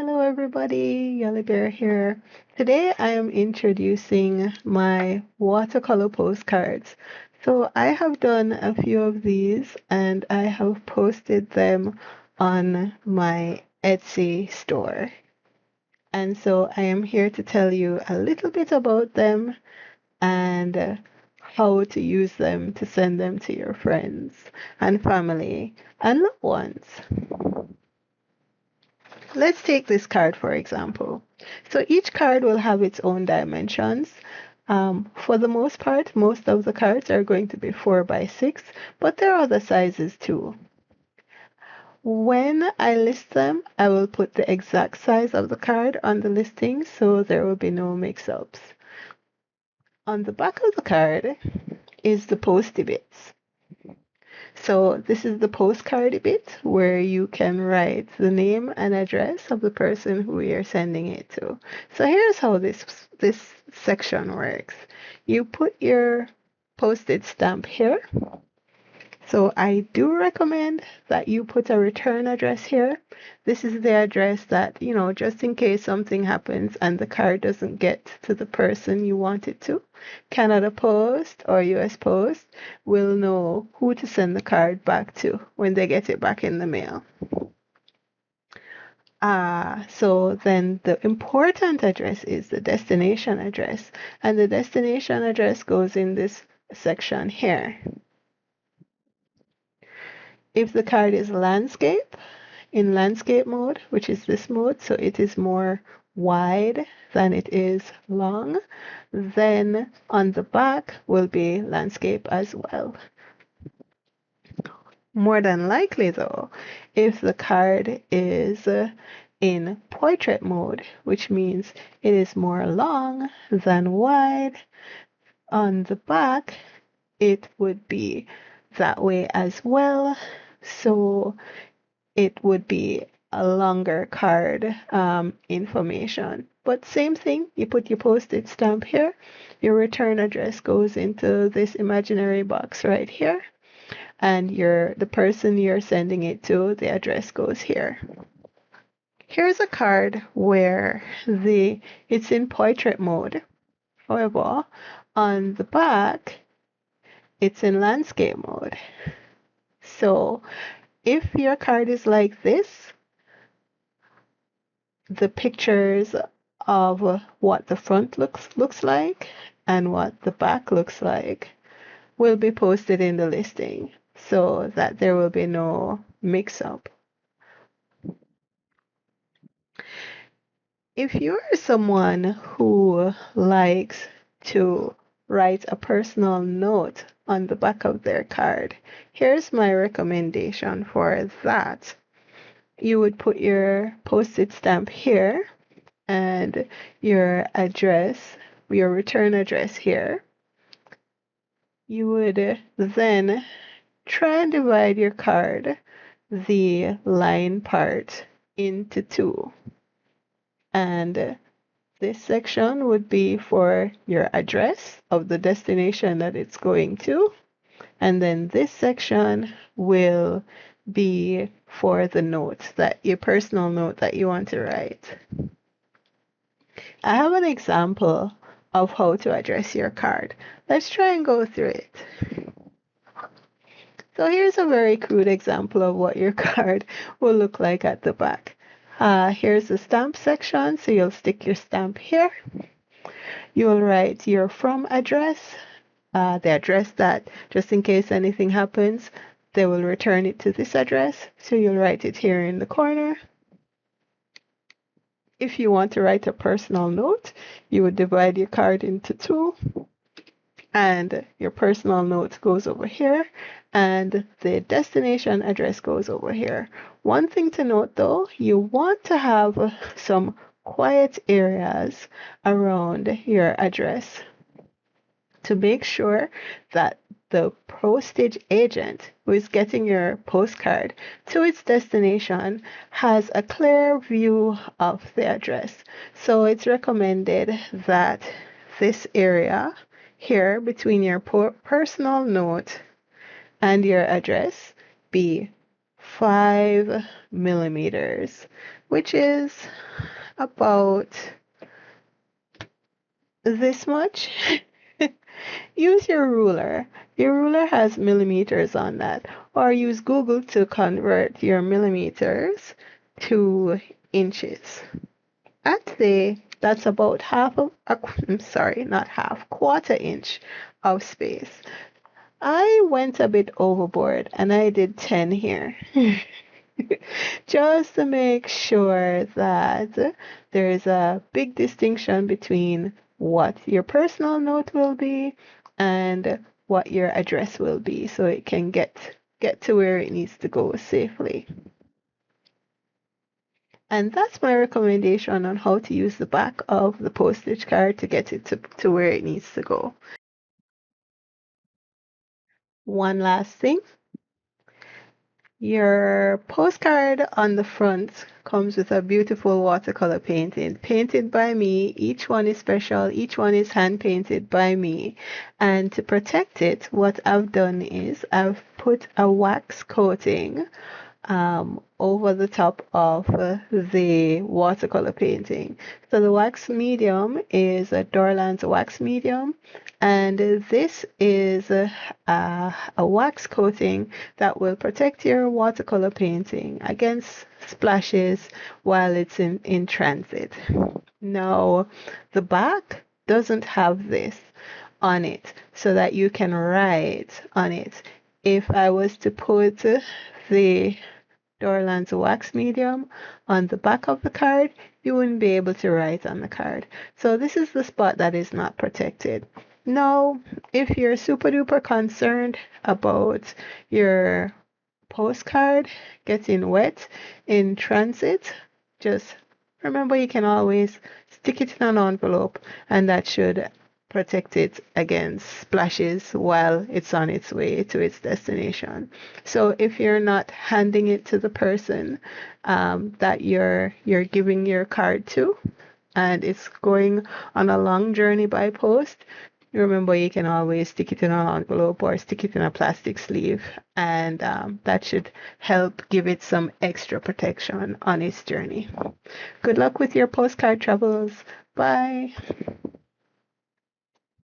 Hello everybody, Yellow Bear here. Today I am introducing my watercolor postcards. So I have done a few of these and I have posted them on my Etsy store. And so I am here to tell you a little bit about them and how to use them to send them to your friends and family and loved ones. Let's take this card for example. So each card will have its own dimensions. For the most part, most of the cards are going to be 4 by 6, but there are other sizes too. When I list them, I will put the exact size of the card on the listing so there will be no mix-ups. On the back of the card is the posty bits. So this is the postcard bit where you can write the name and address of the person who you're sending it to. So here's how this section works. You put your postage stamp here. So I do recommend that you put a return address here. This is the address that, just in case something happens and the card doesn't get to the person you want it to, Canada Post or US Post will know who to send the card back to when they get it back in the mail. So then the important address is the destination address, and the destination address goes in this section here. If the card is landscape, in landscape mode, which is this mode, so it is more wide than it is long, then on the back will be landscape as well. More than likely though, if the card is in portrait mode, which means it is more long than wide, on the back it would be that way as well. So it would be a longer card information. But same thing, you put your postage stamp here, your return address goes into this imaginary box right here, and the person you're sending it to, the address goes here. Here's a card where it's in portrait mode. However, on the back, it's in landscape mode. So if your card is like this, the pictures of what the front looks like and what the back looks like will be posted in the listing so that there will be no mix-up. If you're someone who likes to write a personal note on the back of their card, here's my recommendation for that. You would put your postage stamp here and your address, your return address here. You would then try and divide your card, the line part, into two. And this section would be for your address of the destination that it's going to. And then this section will be for the note, your personal note that you want to write. I have an example of how to address your card. Let's try and go through it. So here's a very crude example of what your card will look like at the back. Here's the stamp section, so you'll stick your stamp here. You'll write your from address, the address that just in case anything happens, they will return it to this address. So you'll write it here in the corner. If you want to write a personal note, you would divide your card into two, and your personal note goes over here, and the destination address goes over here. One thing to note though, you want to have some quiet areas around your address to make sure that the postage agent who is getting your postcard to its destination has a clear view of the address. So it's recommended that this area here between your personal note and your address be 5 millimeters, which is about this much. Use your ruler. Your ruler has millimeters on that, or use Google to convert your millimeters to inches. I'd say that's about I'm sorry, not half, quarter inch of space. I went a bit overboard and I did 10 here. Just to make sure that there is a big distinction between what your personal note will be and what your address will be so it can get to where it needs to go safely. And that's my recommendation on how to use the back of the postage card to get it to where it needs to go. One last thing. Your postcard on the front comes with a beautiful watercolor painting, painted by me. Each one is special. Each one is hand painted by me. And to protect it, what I've done is I've put a wax coating over the top of the watercolor painting. So the wax medium is a Dorland's wax medium, and this is a wax coating that will protect your watercolor painting against splashes while it's in transit. Now, the back doesn't have this on it so that you can write on it. If I was to put the Dorland's wax medium on the back of the card, you wouldn't be able to write on the card. So this is the spot that is not protected. Now, if you're super duper concerned about your postcard getting wet in transit, just remember you can always stick it in an envelope and that should protect it against splashes while it's on its way to its destination. So if you're not handing it to the person that you're giving your card to, and it's going on a long journey by post, remember you can always stick it in an envelope or stick it in a plastic sleeve, and that should help give it some extra protection on its journey. Good luck with your postcard travels. Bye.